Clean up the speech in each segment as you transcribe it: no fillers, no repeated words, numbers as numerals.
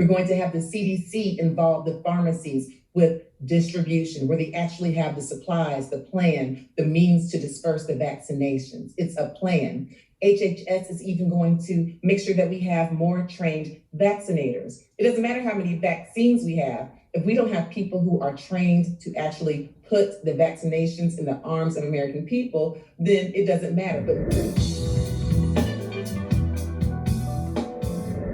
We're going to have the CDC involve the pharmacies with distribution, where they actually have the supplies, the plan, the means to disperse the vaccinations. It's a plan. HHS is even going to make sure that we have more trained vaccinators. It doesn't matter how many vaccines we have. If we don't have people who are trained to actually put the vaccinations in the arms of American people, then it doesn't matter.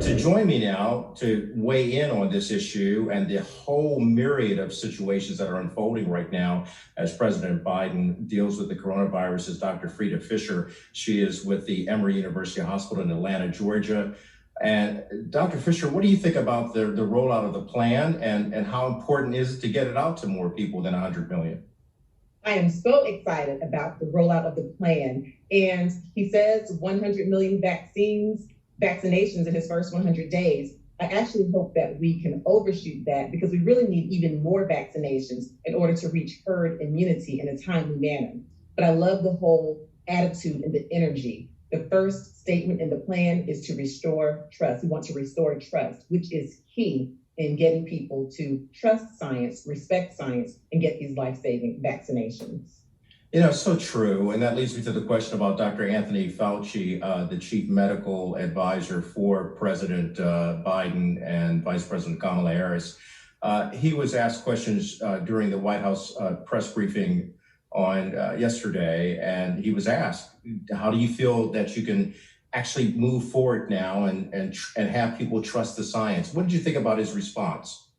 To join me now to weigh in on this issue and the whole myriad of situations that are unfolding right now as President Biden deals with the coronavirus is Dr. Frita Fisher. She is with the Emory University Hospital in Atlanta, Georgia. And Dr. Fisher, what do you think about the rollout of the plan and how important is it to get it out to more people than 100 million? I am so excited about the rollout of the plan. And he says 100 million vaccinations in his first 100 days. I actually hope that we can overshoot that because we really need even more vaccinations in order to reach herd immunity in a timely manner. But I love the whole attitude and the energy. The first statement in the plan is to restore trust. We want to restore trust, which is key in getting people to trust science, respect science, and get these life-saving vaccinations. You know, so true. And that leads me to the question about Dr. Anthony Fauci, the chief medical advisor for President Biden and Vice President Kamala Harris. He was asked questions during the White House press briefing on yesterday, and he was asked, how do you feel that you can actually move forward now and have people trust the science? What did you think about his response?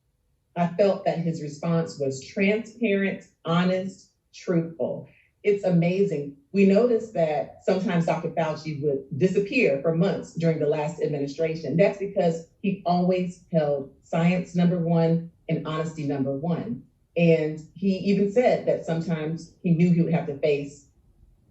I felt that his response was transparent, honest, truthful. It's amazing. We noticed that sometimes Dr. Fauci would disappear for months during the last administration. That's because he always held science number one and honesty number one. And he even said that sometimes he knew he would have to face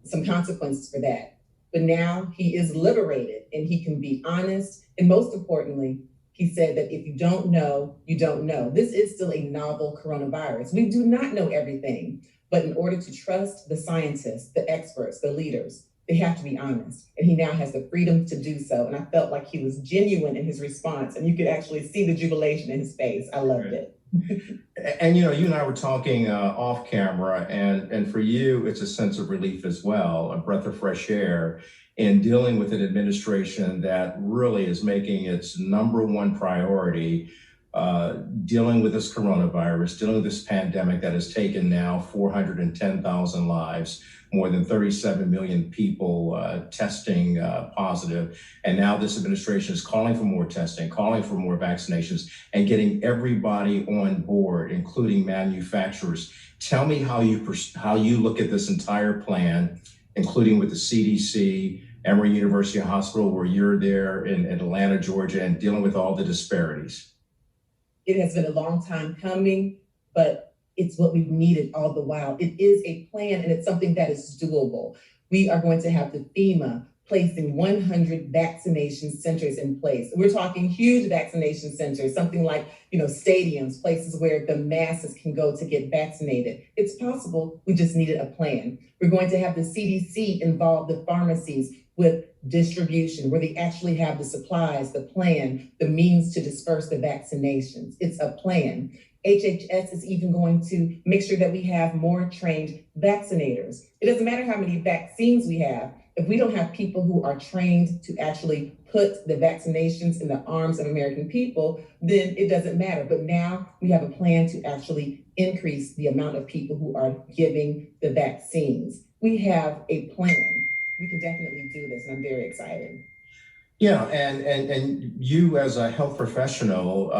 some consequences for that. But now he is liberated and he can be honest. And most importantly, he said that if you don't know, you don't know. This is still a novel coronavirus. We do not know everything. But in order to trust the scientists, the experts, the leaders, they have to be honest. And he now has the freedom to do so. And I felt like he was genuine in his response. And you could actually see the jubilation in his face. I loved it. And, you know, you and I were talking off camera, and for you, it's a sense of relief as well, a breath of fresh air in dealing with an administration that really is making its number one priority dealing with this coronavirus, dealing with this pandemic that has taken now 410,000 lives, more than 37 million people testing positive. And now this administration is calling for more testing, calling for more vaccinations, and getting everybody on board, including manufacturers. Tell me how you look at this entire plan, including with the CDC, Emory University Hospital, where you're there in Atlanta, Georgia, and dealing with all the disparities. It has been a long time coming, but it's what we've needed all the while. It is a plan, and it's something that is doable. We are going to have the FEMA placing 100 vaccination centers in place. We're talking huge vaccination centers, something like, stadiums, places where the masses can go to get vaccinated. It's possible. We just needed a plan. We're going to have the CDC involve the pharmacies with distribution, where they actually have the supplies, the plan, the means to disperse the vaccinations. It's a plan. HHS is even going to make sure that we have more trained vaccinators. It doesn't matter how many vaccines we have. If we don't have people who are trained to actually put the vaccinations in the arms of American people, then it doesn't matter. But now we have a plan to actually increase the amount of people who are giving the vaccines. We have a plan. We can definitely do this, and I'm very excited. Yeah, and you as a health professional,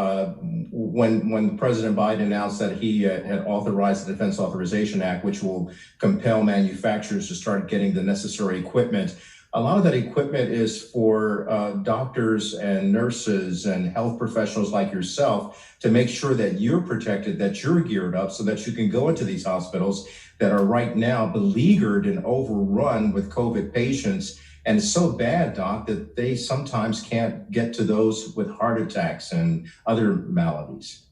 when President Biden announced that he had authorized the Defense Authorization Act, which will compel manufacturers to start getting the necessary equipment, a lot of that equipment is for doctors and nurses and health professionals like yourself to make sure that you're protected, that you're geared up so that you can go into these hospitals that are right now beleaguered and overrun with COVID patients. And it's so bad, Doc, that they sometimes can't get to those with heart attacks and other maladies.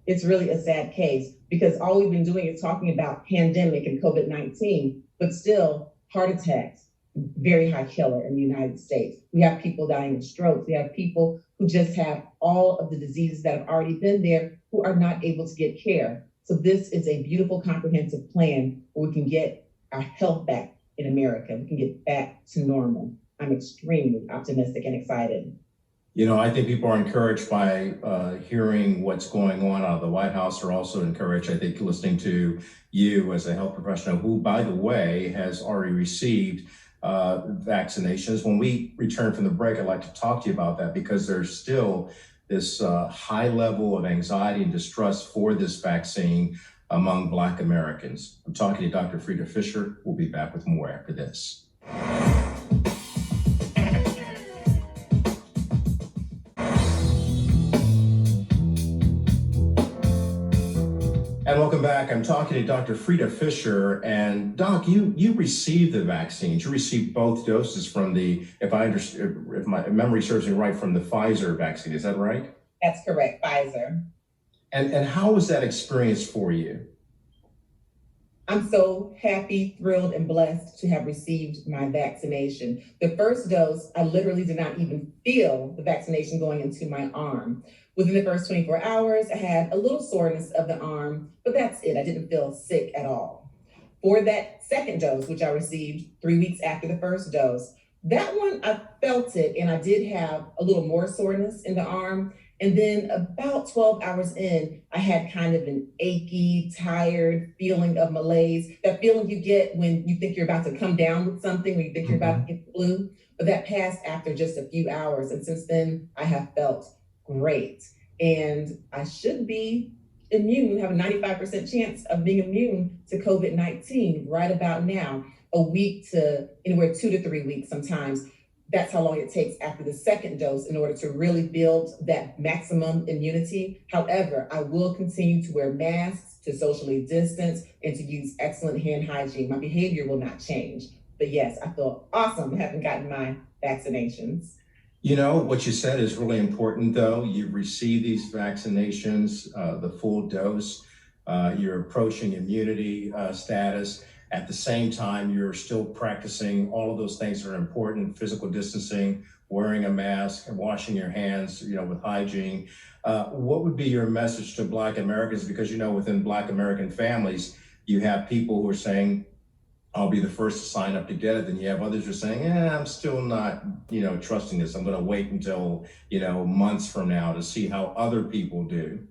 It's really a sad case because all we've been doing is talking about pandemic and COVID-19, but still heart attacks, very high killer in the United States. We have people dying of strokes. We have people who just have all of the diseases that have already been there who are not able to get care. So this is a beautiful, comprehensive plan where we can get our health back in America. We can get back to normal. I'm extremely optimistic and excited. You know, I think people are encouraged by hearing what's going on out of the White House. Are also encouraged, I think, listening to you as a health professional who, by the way, has already received vaccinations. When we return from the break, I'd like to talk to you about that because there's still this high level of anxiety and distrust for this vaccine among Black Americans. I'm talking to Dr. Frita Fisher. We'll be back with more after this. And welcome back. I'm talking to Dr. Frita Fisher. And Doc, you received the vaccines. You received both doses from the, if my memory serves me right, from the Pfizer vaccine. Is that right? That's correct, Pfizer. And how was that experience for you? I'm so happy, thrilled, and blessed to have received my vaccination. The first dose, I literally did not even feel the vaccination going into my arm. Within the first 24 hours, I had a little soreness of the arm, but that's it. I didn't feel sick at all. For that second dose, which I received 3 weeks after the first dose, that one, I felt it, and I did have a little more soreness in the arm. And then about 12 hours in, I had kind of an achy, tired feeling of malaise, that feeling you get when you think you're about to come down with something, or you think you're about to get the flu. But that passed after just a few hours. And since then, I have felt great. And I should be immune, have a 95% chance of being immune to COVID-19 right about now, a week to anywhere 2 to 3 weeks sometimes. That's how long it takes after the second dose in order to really build that maximum immunity. However, I will continue to wear masks, to socially distance, and to use excellent hand hygiene. My behavior will not change. But yes, I feel awesome having gotten my vaccinations. You know, what you said is really important, though. You've received these vaccinations, the full dose. You're approaching immunity status. At the same time, you're still practicing all of those things that are important: physical distancing, wearing a mask, and washing your hands, with hygiene. What would be your message to Black Americans? Because, within Black American families, you have people who are saying, I'll be the first to sign up to get it. Then you have others who are saying, I'm still not, trusting this. I'm going to wait until, months from now to see how other people do.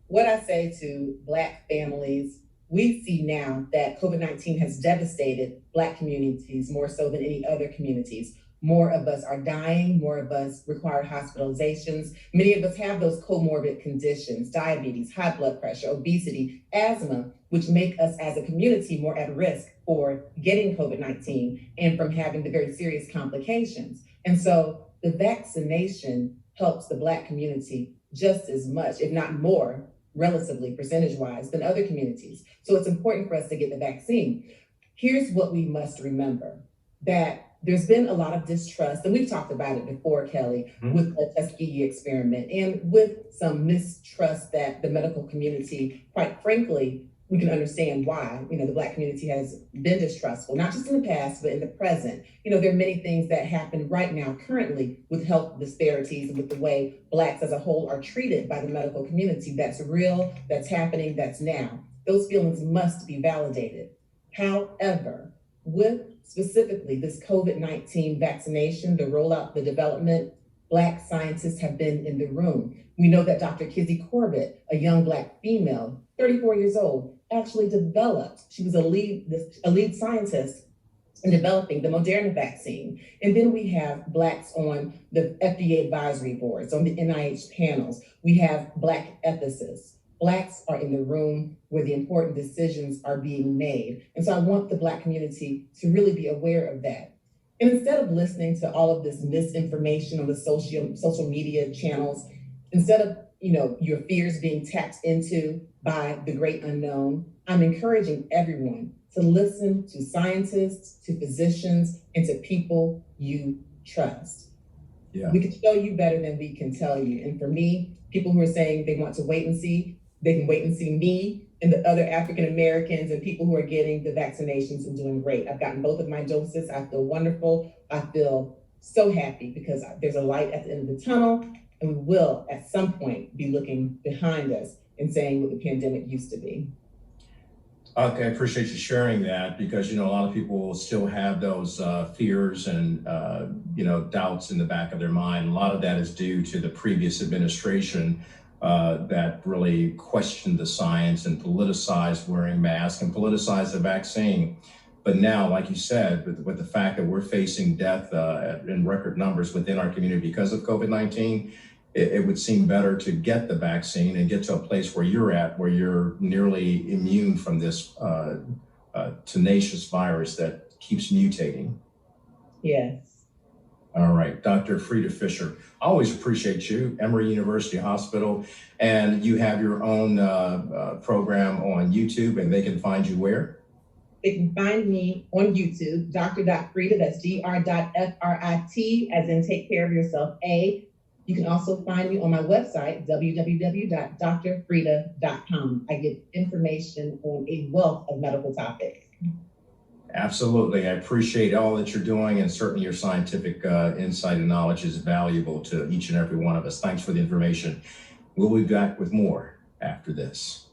What I say to Black families, we see now that COVID-19 has devastated Black communities more so than any other communities. More of us are dying, more of us require hospitalizations. Many of us have those comorbid conditions: diabetes, high blood pressure, obesity, asthma, which make us as a community more at risk for getting COVID-19 and from having the very serious complications. And so the vaccination helps the Black community just as much, if not more, relatively percentage-wise, than other communities. So it's important for us to get the vaccine. Here's what we must remember, that there's been a lot of distrust, and we've talked about it before, Kelly, with the Tuskegee experiment and with some mistrust that the medical community, quite frankly, we can understand why, the Black community has been distrustful, not just in the past, but in the present. There are many things that happen right now, currently, with health disparities and with the way Blacks as a whole are treated by the medical community. That's real, that's happening, that's now. Those feelings must be validated. However, with specifically this COVID-19 vaccination, the rollout, the development, Black scientists have been in the room. We know that Dr. Kizzy Corbett, a young Black female, 34 years old, actually developed, she was a lead scientist in developing the Moderna vaccine. And then we have Blacks on the FDA advisory boards, on the NIH panels. We have Black ethicists. Blacks are in the room where the important decisions are being made. And so I want the Black community to really be aware of that. And instead of listening to all of this misinformation on the social media channels, instead of your fears being tapped into by the great unknown, I'm encouraging everyone to listen to scientists, to physicians, and to people you trust. Yeah. We can show you better than we can tell you. And for me, people who are saying they want to wait and see, They can wait and see me and the other African Americans and people who are getting the vaccinations and doing great. I've gotten both of my doses. I feel wonderful. I feel so happy because there's a light at the end of the tunnel, and we will at some point be looking behind us and saying what the pandemic used to be. Okay, I appreciate you sharing that because, a lot of people will still have those fears and, doubts in the back of their mind. A lot of that is due to the previous administration that really questioned the science and politicized wearing masks and politicized the vaccine. But now, like you said, with the fact that we're facing death in record numbers within our community because of COVID-19, it would seem better to get the vaccine and get to a place where you're at, where you're nearly immune from this tenacious virus that keeps mutating. Yes. All right, Dr. Frita Fisher, I always appreciate you, Emory University Hospital, and you have your own program on YouTube, and they can find you where? They can find me on YouTube, Dr.Frita, that's Dr.Frit, as in take care of yourself, A. You can also find me on my website, www.drfrita.com. I give information on a wealth of medical topics. Absolutely. I appreciate all that you're doing, and certainly your scientific insight and knowledge is valuable to each and every one of us. Thanks for the information. We'll be back with more after this.